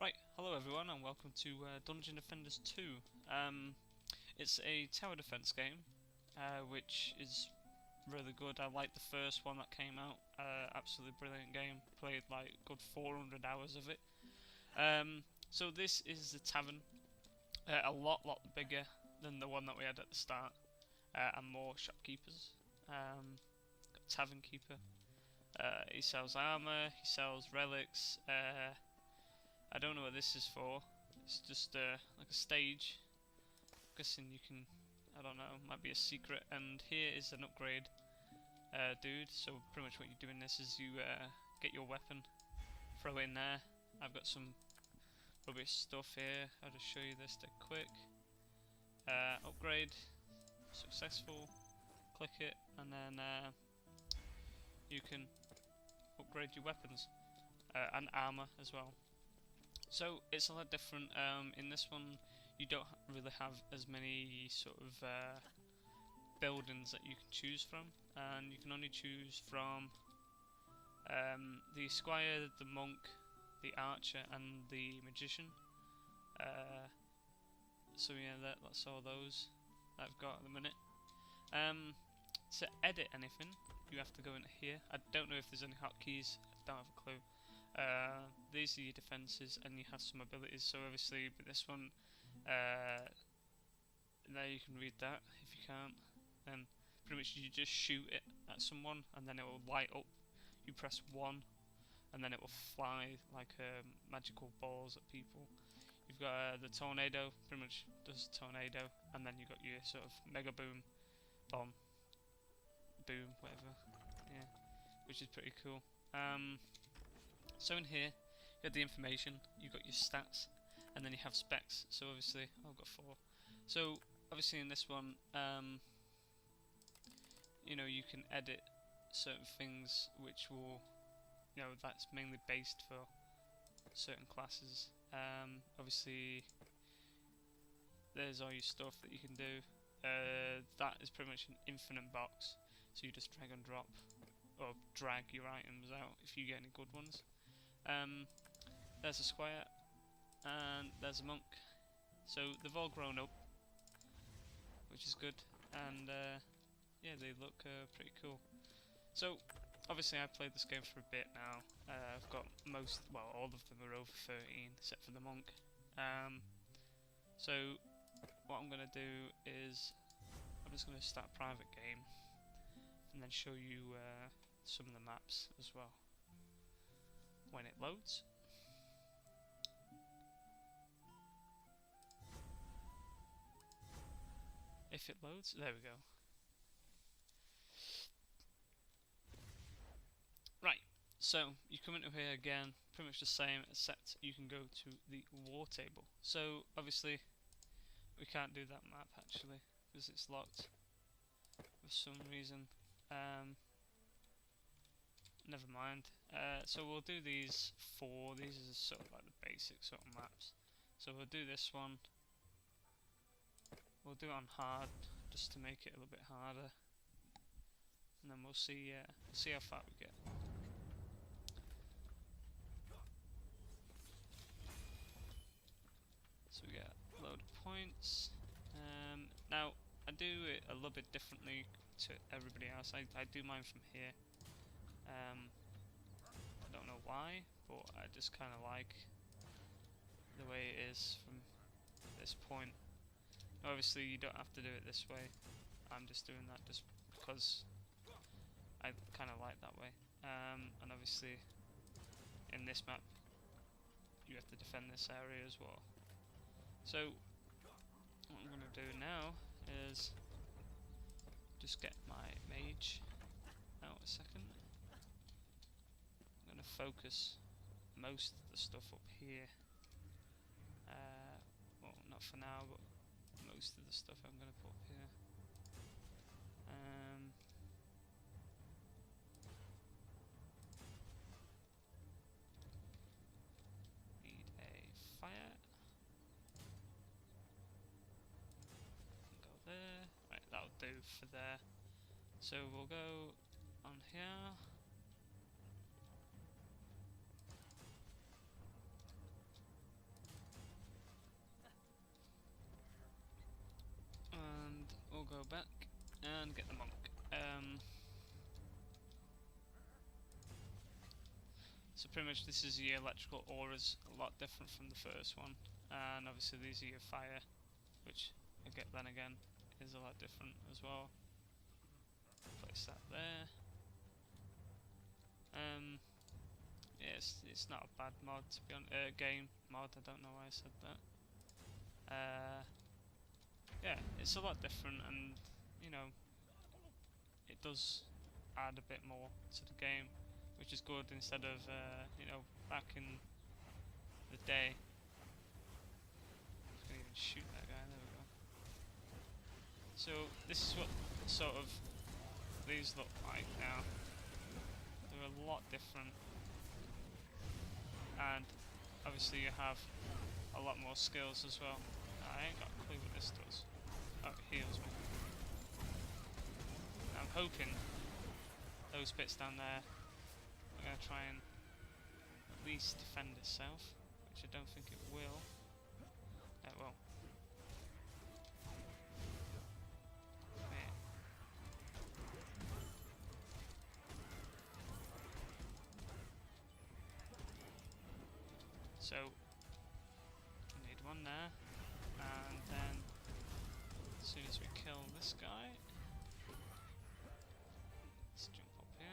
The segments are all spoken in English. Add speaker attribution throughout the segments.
Speaker 1: Right, hello everyone and welcome to Dungeon Defenders 2. It's a tower defense game, which is really good. I like the first one that came out, absolutely brilliant game. Played like good 400 hours of it. So this is the tavern, a lot bigger than the one that we had at the start, and more shopkeepers. Got tavern keeper. He sells armor, he sells relics. I don't know what this is for. It's just like a stage. Guessing you can, I don't know, might be a secret. And here is an upgrade dude. So pretty much what you do in this is you get your weapon, throw it in there. I've got some rubbish stuff here. I'll just show you this dead quick. Upgrade, successful. Click it, and then you can upgrade your weapons and armor as well. So it's a lot different. In this one, you don't really have as many sort of buildings that you can choose from, and you can only choose from the squire, the monk, the archer, and the magician. So yeah, that's all those that I've got at the minute. To edit anything, you have to go into here. I don't know if there's any hotkeys. I don't have a clue. These are your defences, and you have some abilities. So obviously with this one, there you can read that. If you can't, then pretty much you just shoot it at someone and then it will light up. You press 1 and then it will fly like magical balls at people. You've got the tornado, pretty much does tornado, and then you've got your sort of mega boom, bomb, boom, whatever, yeah, which is pretty cool. So in here, you have the information, you've got your stats, and then you have specs. So obviously, I've got 4. So obviously in this one, you know, you can edit certain things which will, you know, that's mainly based for certain classes. Obviously, there's all your stuff that you can do. That is pretty much an infinite box, so you just drag and drop or drag your items out if you get any good ones. There's a squire and there's a monk, so they've all grown up, which is good, and yeah, they look pretty cool. So obviously I played this game for a bit now. I've got all of them are over 13 except for the monk. So what I'm going to do is I'm just going to start a private game and then show you some of the maps as well when it loads. If it loads, there we go. Right, so you come into here again, pretty much the same, except you can go to the war table. So obviously we can't do that map actually because it's locked for some reason. Never mind. So we'll do these 4. These are sort of like the basic sort of maps. So we'll do this one. We'll do it on hard just to make it a little bit harder, and then we'll see how far we get. So we get a load of points. Now I do it a little bit differently to everybody else. I do mine from here. I don't know why, but I just kind of like the way it is from this point. Obviously you don't have to do it this way. I'm just doing that just because I kind of like that way. And obviously in this map you have to defend this area as well. So what I'm going to do now is just get my mage out a second. I'm going to focus most of the stuff up here. Well, not for now, but most of the stuff I'm going to put up here. Need a fire. Go there. Right, that'll do for there. So we'll go on here. back and get the monk. So pretty much this is your electrical auras, a lot different from the first one, and obviously these are your fire, which then again is a lot different as well. Place that there. Yeah, it's not a bad mod to be honest. Game mod. I don't know why I said that. Yeah, it's a lot different, and you know, it does add a bit more to the game, which is good instead of you know, back in the day. I can even shoot that guy. There we go. So this is what sort of these look like now. They're a lot different, and obviously you have a lot more skills as well. I ain't got a clue what this does. Oh, it heals me. I'm hoping those bits down there are going to try and at least defend itself, which I don't think it will. It will. So, we need one there, and then as soon as we kill this guy, let's jump up here.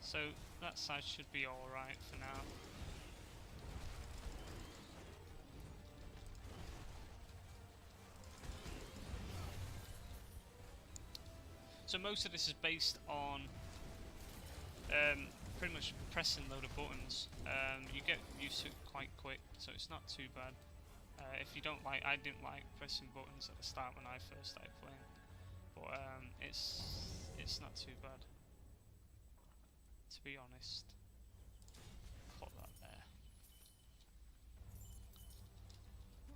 Speaker 1: So, that side should be alright for now. So most of this is based on pretty much pressing a load of buttons. You get used to it quite quick, so it's not too bad. If you don't like, I didn't like pressing buttons at the start when I first started playing, but it's not too bad, to be honest. Put that there.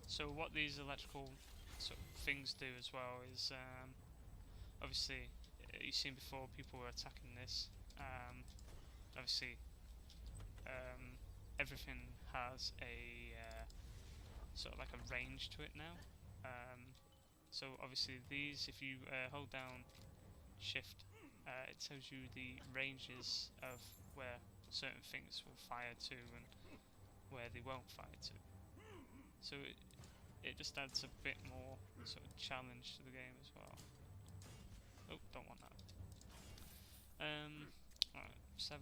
Speaker 1: So what these electrical sort of things do as well is obviously. You've seen before people were attacking this. Obviously, everything has a sort of like a range to it now. So obviously these, if you hold down Shift, it tells you the ranges of where certain things will fire to and where they won't fire to. So it just adds a bit more sort of challenge to the game as well. Oh, don't want that. Alright, 7.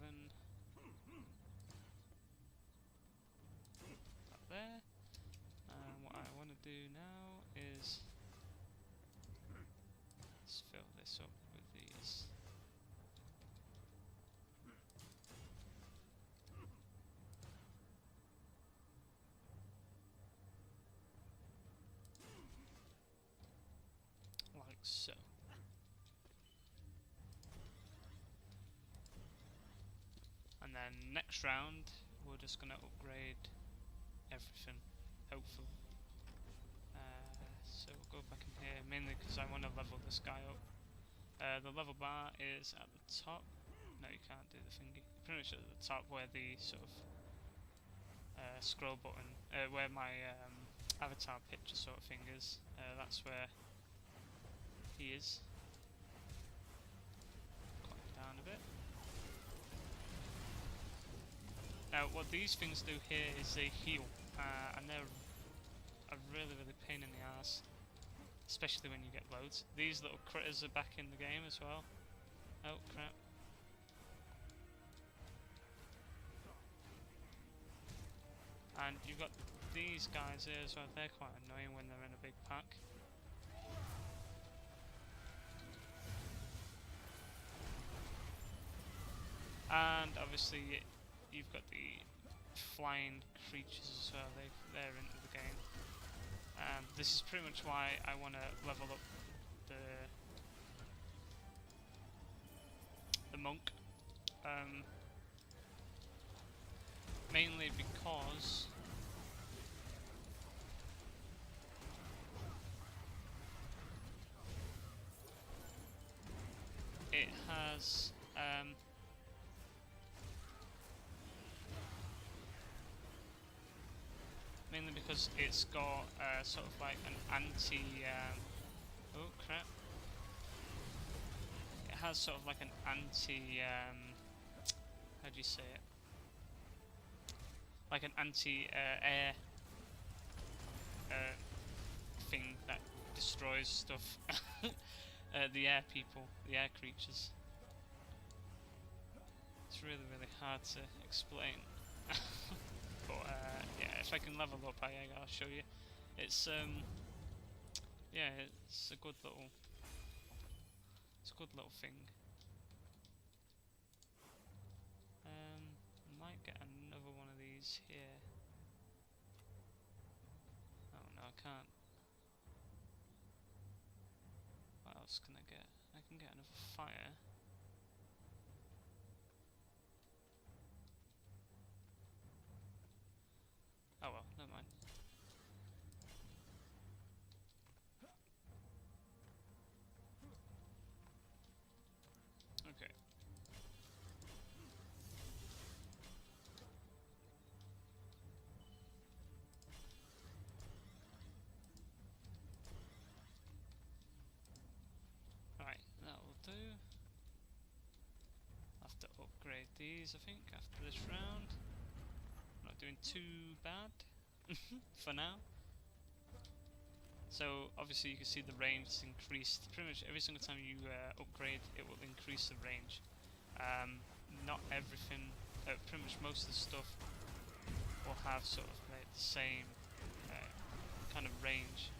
Speaker 1: That there. What I want to do now is let's fill this up with these. Like so. And then next round, we're just going to upgrade everything, hopefully. So we'll go back in here, mainly because I want to level this guy up. The level bar is at the top. No, you can't do the thingy. Pretty much at the top where the sort of scroll button, where my avatar picture sort of thing is. That's where he is. Climb down a bit. Now, what these things do here is they heal, and they're a really pain in the ass, especially when you get loads. These little critters are back in the game as well. Oh crap. And you've got these guys here as well. They're quite annoying when they're in a big pack. And obviously you've got the flying creatures as well, they're into the game. And this is pretty much why I want to level up the monk. Mainly because it has mainly because it's got sort of like an anti oh crap, it has sort of like an anti how do you say it, like an anti air thing that destroys stuff. The air people, the air creatures. It's really hard to explain. But yeah, if I can level up, I'll show you. It's yeah, it's a good little thing. Might get another one of these here. Oh no, I can't. What else can I get? I can get another fire. Oh well, never mind. Okay. Right, that will do. I'll have to upgrade these, I think, after this round. Not doing too bad for now. So obviously you can see the range is increased. Pretty much every single time you upgrade, it will increase the range. Not everything, pretty much most of the stuff will have sort of like the same kind of range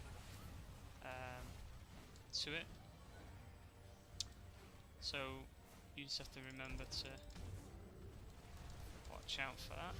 Speaker 1: to it. So you just have to remember to watch out for that.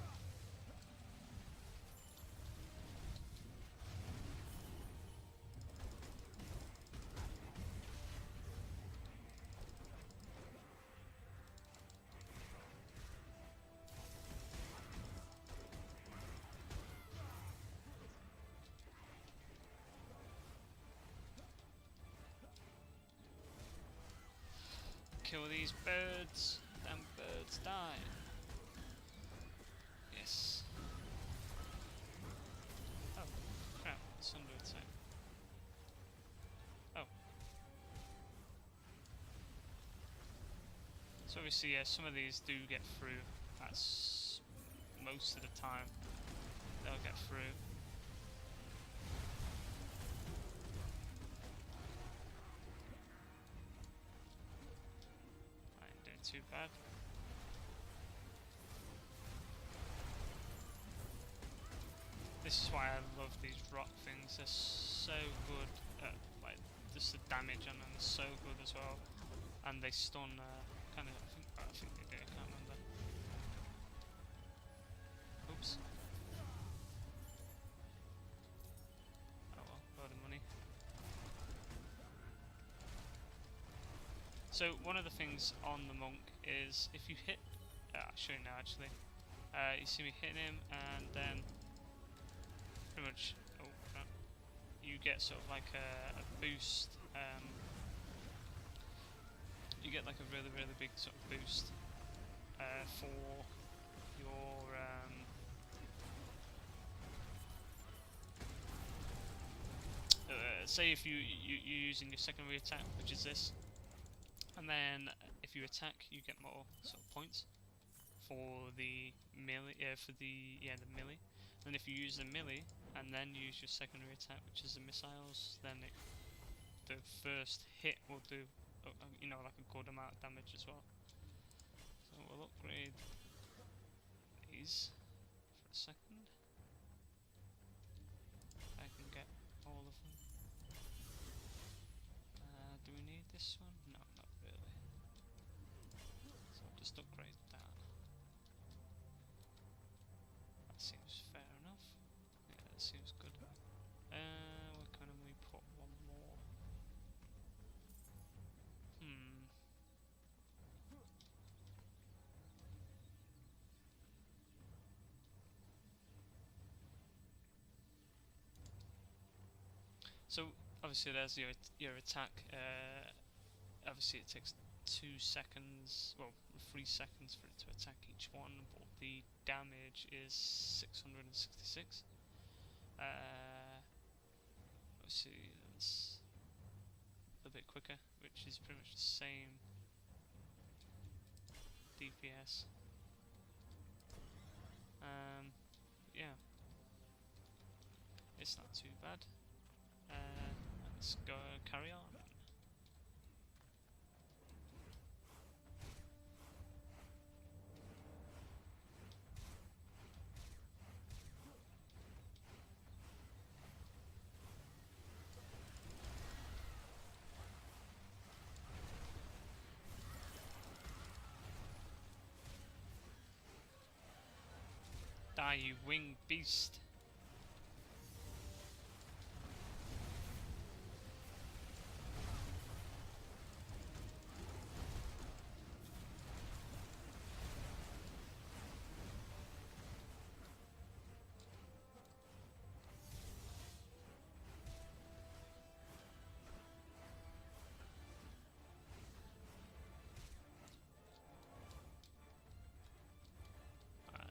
Speaker 1: Kill these birds, them birds die. Yes. Oh, crap, it's under attack. Oh. So obviously, yeah, some of these do get through. That's most of the time. They'll get through. Too bad. This is why I love these rock things. They're so good at, like, just the damage on them is so good as well, and they stun kind of. I think they do. I can't remember. Oops. Oh well, load of money. So one of the things on the monk is if you hit, I'll show you now actually, you see me hitting him and then pretty much, oh crap, you get sort of like a boost, you get like a really big sort of boost for your, say if you're using your secondary attack, which is this. And then if you attack, you get more sort of points for the melee. The melee. And if you use the melee and then use your secondary attack, which is the missiles, then the first hit will do, you know, like a good amount of damage as well. So we'll upgrade these for a second. I can get all of them. Do we need this one? No, not really. So I'll just upgrade that. That seems fair enough. Yeah, that seems good. Where can we put one more? So obviously there's your attack. Obviously it takes 2 seconds, well 3 seconds for it to attack each one, but the damage is 666. Obviously that's a bit quicker, which is pretty much the same DPS. Yeah, it's not too bad. Let's go carry on. Die, you winged beast!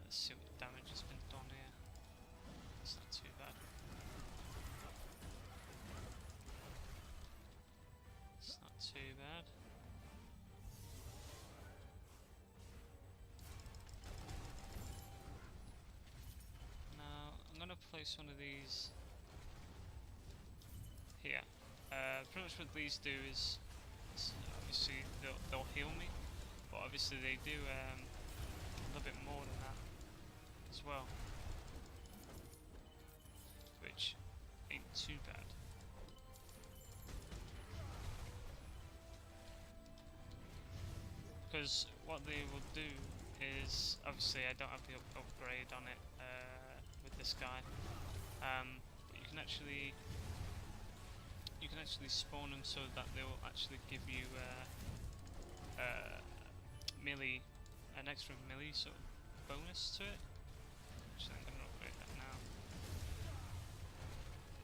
Speaker 1: Let's see what damage has been done here. It's not too bad. It's not too bad. Now I'm gonna place one of these here. Pretty much what these do is obviously they'll heal me, but obviously they do a little bit more than that as well, which ain't too bad. Because what they will do is, obviously I don't have the upgrade on it with this guy, but you can actually spawn them so that they will actually give you melee, an extra melee sort of bonus to it. Actually, I'm going to upgrade that now.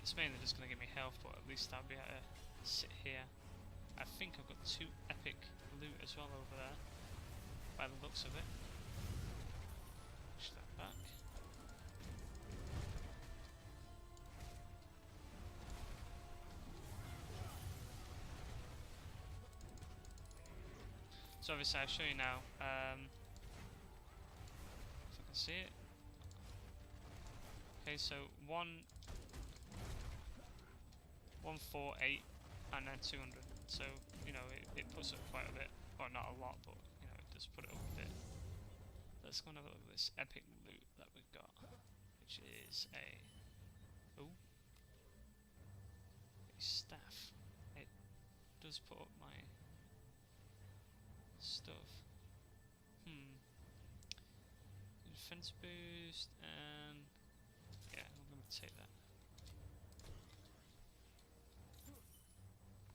Speaker 1: It's mainly just going to give me health, but at least I'll be able to sit here. I think I've got 2 epic loot as well over there, by the looks of it. Push that back. So obviously I'll show you now, if I can see it. Okay, so 148 and then 200. So, you know, it puts up quite a bit. Well, not a lot, but, you know, it does put it up a bit. Let's go and have a look at this epic loot that we've got, which is a staff. It does put up my stuff. Defense boost, and yeah, I'm going to take that.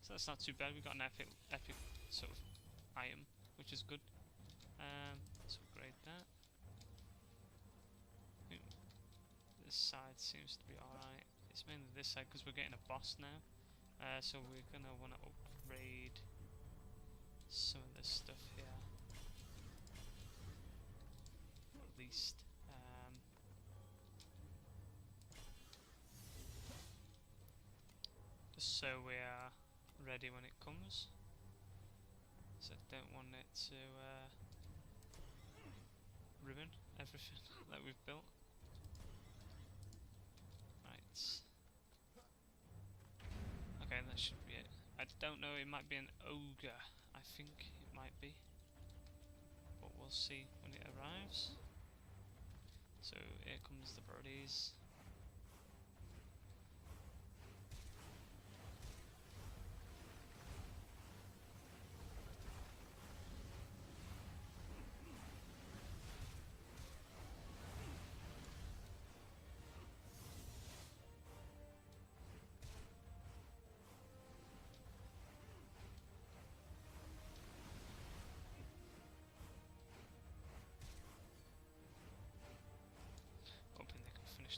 Speaker 1: So that's not too bad. We got an epic sort of item, which is good. Let's upgrade that. This side seems to be alright. It's mainly this side because we're getting a boss now. So we're gonna want to upgrade some of this stuff here. Or at least. Just so we are ready when it comes. So I don't want it to ruin everything that we've built. Right. Okay, that should be it. I don't know, it might be an ogre. I think it might be. But we'll see when it arrives. So here comes the birdies.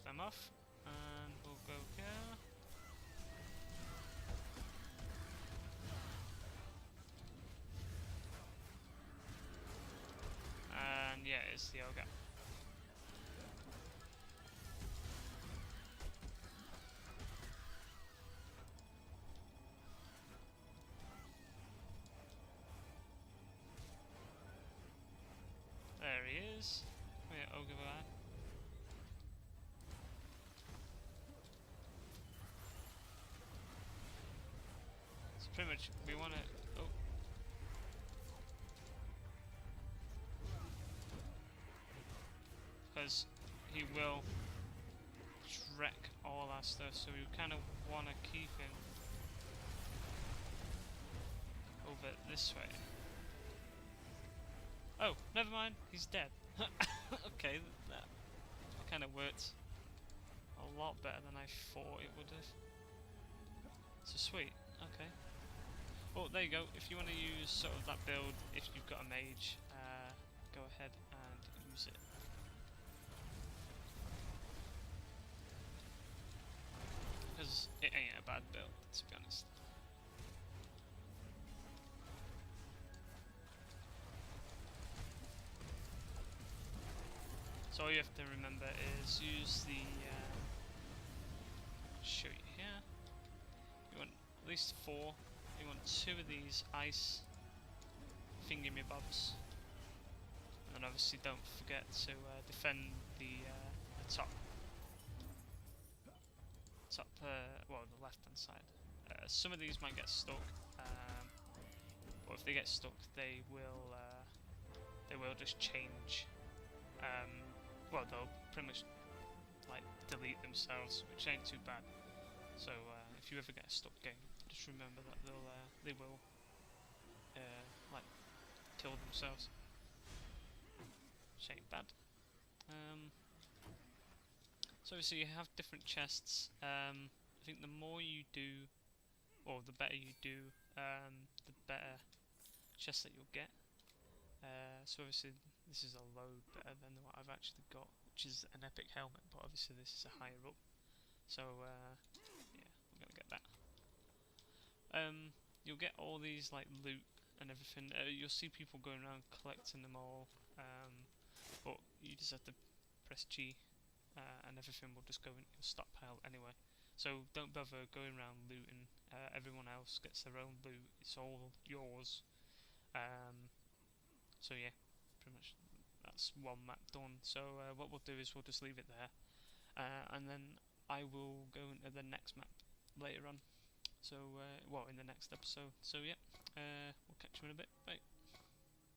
Speaker 1: Them off, and we'll go here. is the ogre. There he is. Wait, ogre eye. So pretty much we want to. Oh. Because he will wreck all our stuff, so we kind of want to keep him over this way. Oh, never mind, he's dead. Okay, that kind of worked a lot better than I thought it would have. So sweet, okay. Well, there you go. If you want to use sort of that build, if you've got a mage, go ahead and use it. Because it ain't a bad build, to be honest. So all you have to remember is use the, show you here, you want at least 4, you want 2 of these ice thingy-me-bobs, and obviously don't forget to defend the top, well, the left hand side. Some of these might get stuck, but if they get stuck they will just change. Well, they'll pretty much like delete themselves, which ain't too bad. So if you ever get a stuck game, just remember that they will like kill themselves, which ain't bad. So obviously you have different chests. I think the more you do, or the better you do, the better chests that you'll get. So obviously this is a load better than what I've actually got, which is an epic helmet, but obviously this is a higher up. So yeah, we're gonna get that. You'll get all these like loot and everything. You'll see people going around collecting them all, but you just have to press G, and everything will just go into your stockpile anyway. So don't bother going around looting. Everyone else gets their own loot. It's all yours. So yeah, pretty much that's one map done. So what we'll do is we'll just leave it there, and then I will go into the next map later on. So well, in the next episode. So yeah, we'll catch you in a bit. Bye.